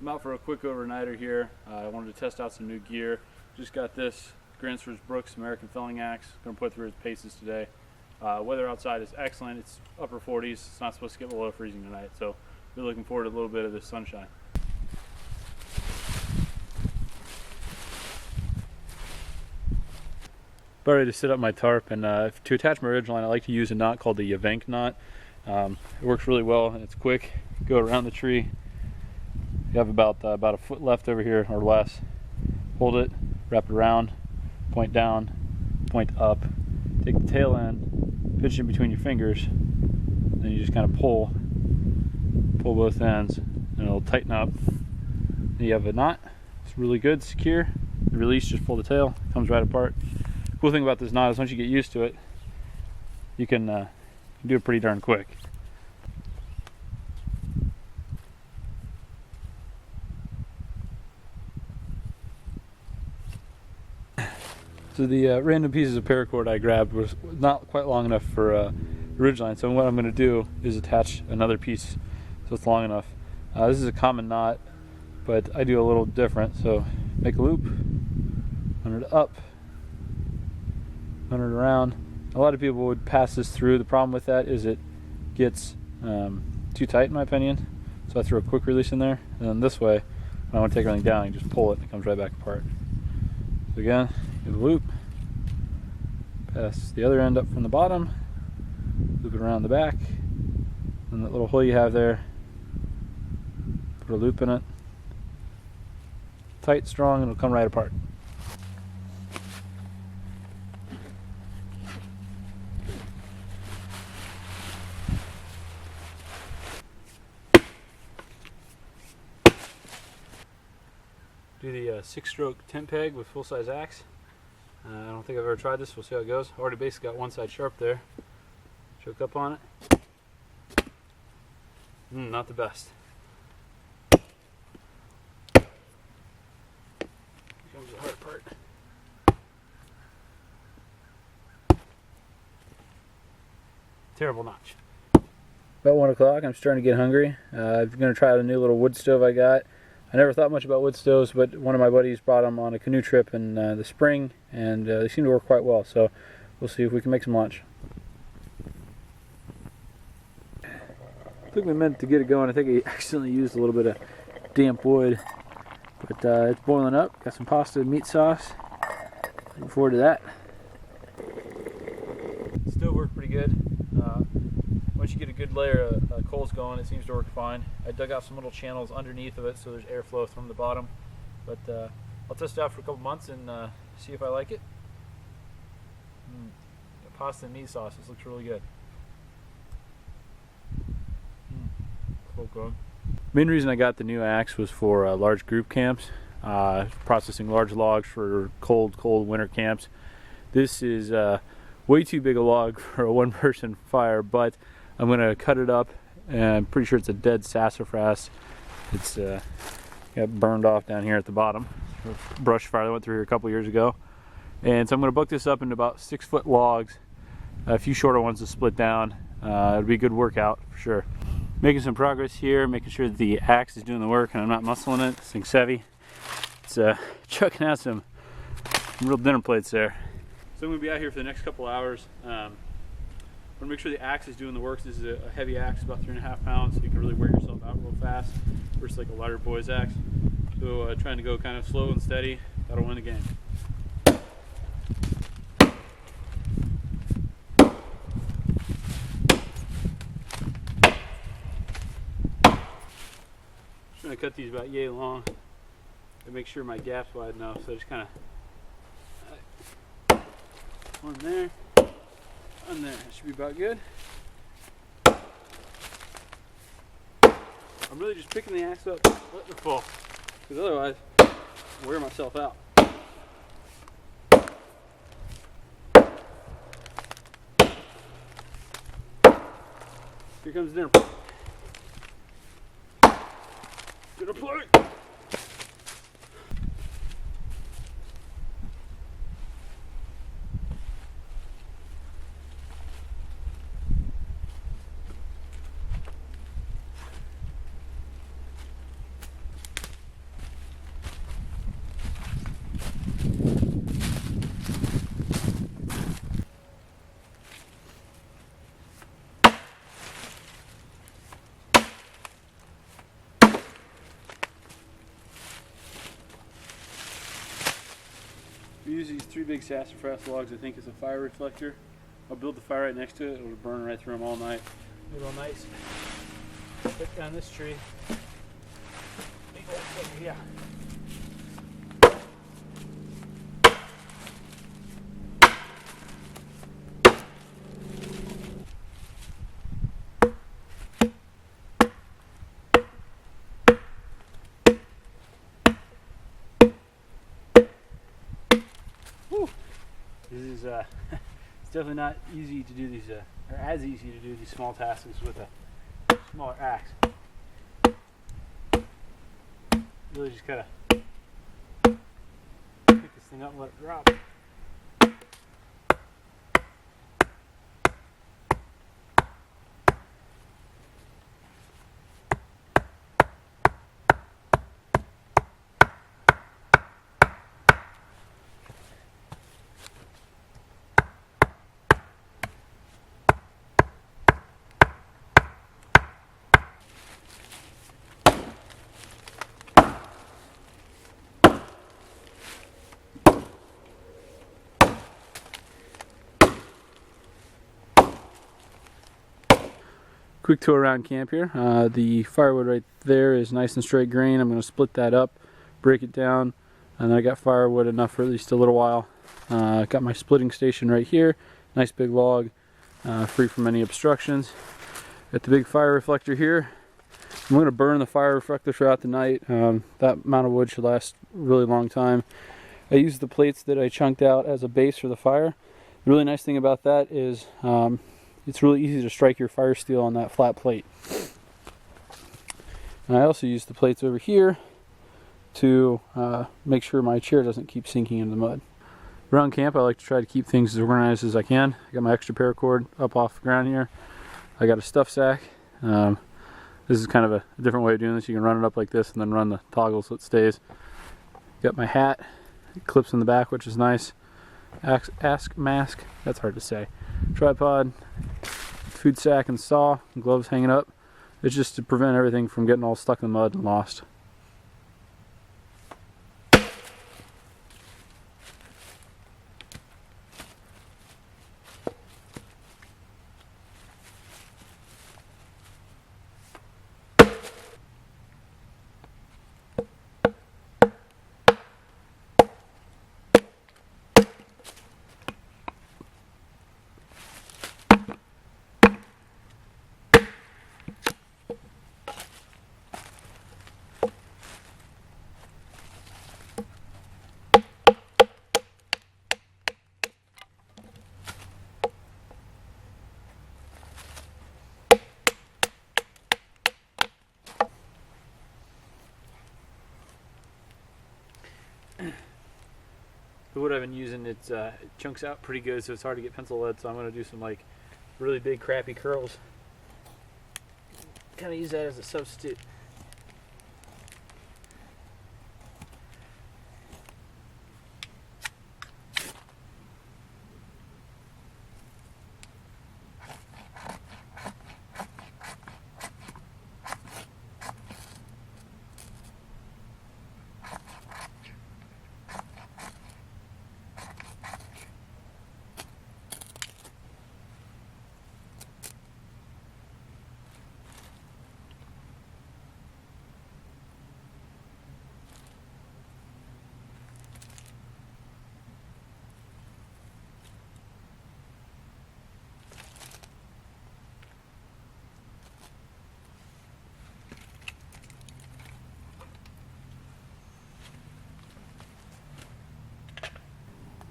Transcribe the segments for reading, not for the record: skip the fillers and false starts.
I'm out for a quick overnighter here. I wanted to test out some new gear. Just got this Gransfor Bruks American felling axe. Going to put through its paces today. Weather outside is excellent. It's upper 40s. It's not supposed to get below freezing tonight, so we're looking forward to a little bit of this sunshine. About ready to set up my tarp, and to attach my ridgeline, I like to use a knot called the Yavenk knot. It works really well and it's quick. Go around the tree. You have about a foot left over here or less. Hold it, wrap it around, point down, point up. Take the tail end, pinch it in between your fingers, then you just kind of pull both ends, and it'll tighten up. Then you have a knot. It's really good, secure. The release, just pull the tail, it comes right apart. Cool thing about this knot is once you get used to it, you can do it pretty darn quick. So the random pieces of paracord I grabbed was not quite long enough for a ridgeline, so what I'm going to do is attach another piece so it's long enough. This is a common knot, but I do a little different. So make a loop, run it up, run it around. A lot of people would pass this through. The problem with that is it gets too tight in my opinion, so I throw a quick release in there, and then this way when I want to take everything down, you just pull it and it comes right back apart. So again, do the loop, pass the other end up from the bottom, loop it around the back, and that little hole you have there, put a loop in it, tight, strong, and it'll come right apart. Do the 6-stroke tent peg with full-size axe. I don't think I've ever tried this. We'll see how it goes. Already basically got one side sharp there. Choke up on it. Not the best. Here comes the hard part. Terrible notch. About 1 o'clock, I'm starting to get hungry. I'm going to try out a new little wood stove I got. I never thought much about wood stoves, but one of my buddies brought them on a canoe trip in the spring, and they seem to work quite well, so we'll see if we can make some lunch. Took me a minute to get it going. I think I accidentally used a little bit of damp wood, but it's boiling up. Got some pasta and meat sauce. Looking forward to that. Stove worked pretty good. Once you get a good layer of coals going, it seems to work fine. I dug out some little channels underneath of it so there's airflow from the bottom. But I'll test it out for a couple months and see if I like it. The pasta and meat sauce, this looks really good. Cool going. Main reason I got the new axe was for large group camps, processing large logs for cold winter camps. This is way too big a log for a one-person fire, but I'm going to cut it up, and I'm pretty sure it's a dead sassafras. It's got burned off down here at the bottom. Brush fire that went through here a couple years ago. And so I'm going to buck this up into about 6-foot logs, a few shorter ones to split down. It'll be a good workout for sure. Making some progress here, making sure that the axe is doing the work and I'm not muscling it. This thing's heavy. It's chucking out some real dinner plates there. So I'm going to be out here for the next couple hours. I want to make sure the axe is doing the work. This is a heavy axe, about 3.5 pounds, so you can really wear yourself out real fast versus like a lighter boy's axe. So trying to go kind of slow and steady, that'll win the game. Just going to cut these about yay long and make sure my gap's wide enough. So just kind of one there. On there, that should be about good. I'm really just picking the axe up, letting it fall, because otherwise I'll wear myself out. Here comes dinner. Dinner plate. use these 3 big sassafras logs, I think, as a fire reflector. I'll build the fire right next to it. It'll burn right through them all night. It'll nice. Put down this tree. Big old flicker here. This is it's definitely not easy to do these, or as easy to do these small tasks with a smaller axe. Really just gotta pick this thing up and let it drop. Quick tour around camp here. The firewood right there is nice and straight grain. I'm going to split that up, break it down, and then I got firewood enough for at least a little while. Got my splitting station right here. Nice big log, free from any obstructions. Got the big fire reflector here. I'm going to burn the fire reflector throughout the night. That amount of wood should last a really long time. I used the plates that I chunked out as a base for the fire. The really nice thing about that is it's really easy to strike your fire steel on that flat plate. And I also use the plates over here to make sure my chair doesn't keep sinking into the mud. Around camp, I like to try to keep things as organized as I can. I got my extra paracord up off the ground here. I got a stuff sack. This is kind of a different way of doing this. You can run it up like this and then run the toggle so it stays. Got my hat. It clips in the back, which is nice. Mask, that's hard to say. Tripod, food sack and saw, and gloves hanging up. It's just to prevent everything from getting all stuck in the mud and lost. The wood I've been using, it chunks out pretty good, so it's hard to get pencil lead, so I'm going to do some like really big crappy curls. Kind of use that as a substitute.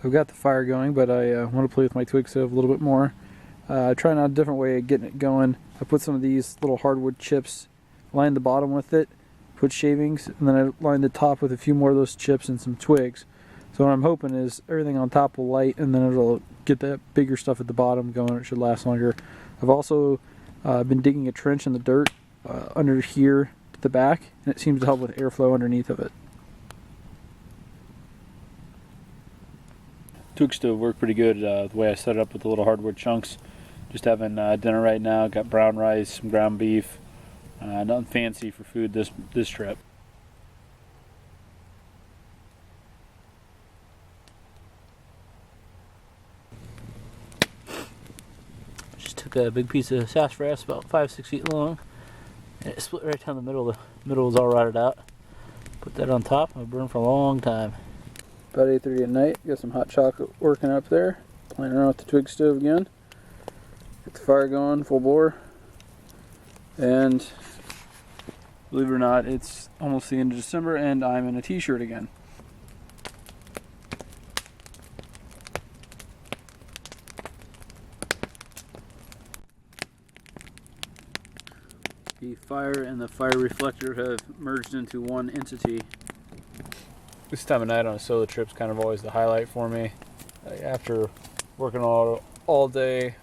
I've got the fire going, but I want to play with my twig stove a little bit more. Trying out a different way of getting it going. I put some of these little hardwood chips, lined the bottom with it, put shavings, and then I lined the top with a few more of those chips and some twigs. So what I'm hoping is everything on top will light, and then it'll get that bigger stuff at the bottom going. It should last longer. I've also been digging a trench in the dirt under here to the back, and it seems to help with airflow underneath of it. Twig stove worked pretty good the way I set it up with the little hardwood chunks. Just having dinner right now. Got brown rice, some ground beef. Nothing fancy for food this trip. a big piece of sassafras about 5-6 feet long, and it split right down the middle. The middle was all rotted out. Put that on top, and it'll burn for a long time. About 8:30 at night, got some hot chocolate working up there. Playing around with the twig stove again. Get the fire going, full bore. And believe it or not, it's almost the end of December and I'm in a t-shirt again. The fire and the fire reflector have merged into one entity. This time of night on a solo trip is kind of always the highlight for me. After working all day,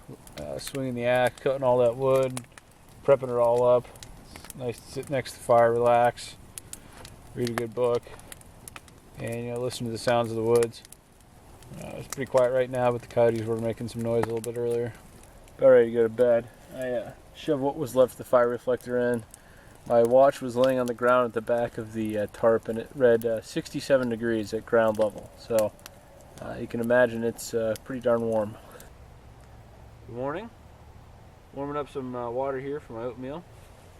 swinging the axe, cutting all that wood, prepping it all up. It's nice to sit next to the fire, relax, read a good book, and listen to the sounds of the woods. It's pretty quiet right now, but the coyotes were making some noise a little bit earlier. About ready to go to bed. I shoved what was left of the fire reflector in. My watch was laying on the ground at the back of the tarp, and it read 67 degrees at ground level. So you can imagine it's pretty darn warm. Good morning. Warming up some water here for my oatmeal.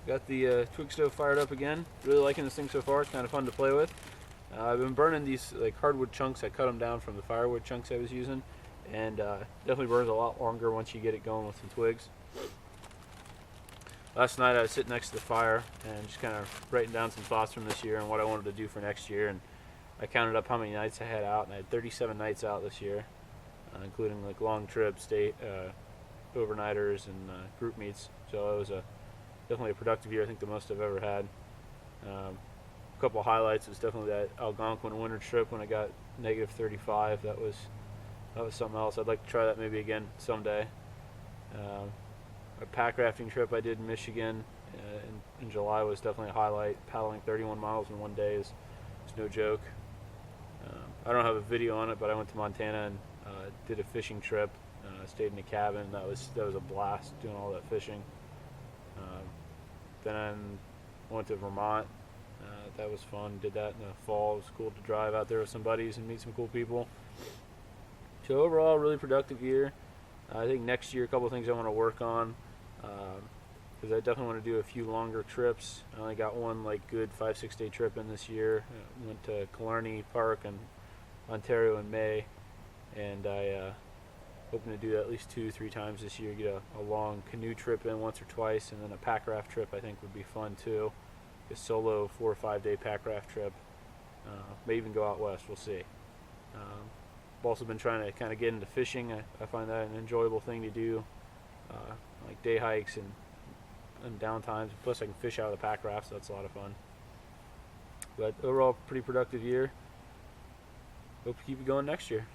Got the twig stove fired up again. Really liking this thing so far. It's kind of fun to play with. I've been burning these like hardwood chunks. I cut them down from the firewood chunks I was using, and definitely burns a lot longer once you get it going with some twigs. Last night I was sitting next to the fire and just kind of writing down some thoughts from this year and what I wanted to do for next year, and I counted up how many nights I had out, and I had 37 nights out this year, including like long trips, overnighters, and group meets. So it was definitely a productive year. I think the most I've ever had. A couple of highlights was definitely that Algonquin winter trip when I got negative 35. That was something else. I'd like to try that maybe again someday. A pack rafting trip I did in Michigan in July was definitely a highlight. Paddling 31 miles in one day is no joke. I don't have a video on it, but I went to Montana and did a fishing trip. Stayed in a cabin. That was a blast doing all that fishing. Then I went to Vermont. That was fun. Did that in the fall. It was cool to drive out there with some buddies and meet some cool people. So overall, really productive year. I think next year, a couple of things I want to work on, because I definitely want to do a few longer trips. I only got one like good 5-6 day trip in this year. Went to Killarney Park in Ontario in May, and I hoping to do that at least 2-3 times this year. Get a long canoe trip in once or twice, and then a pack raft trip I think would be fun too. A solo 4 or 5 day pack raft trip. May even go out west. We'll see. I've also been trying to kind of get into fishing. I find that an enjoyable thing to do, like day hikes and downtimes. Plus I can fish out of the pack raft, so that's a lot of fun. But overall, pretty productive year. Hope to keep it going next year.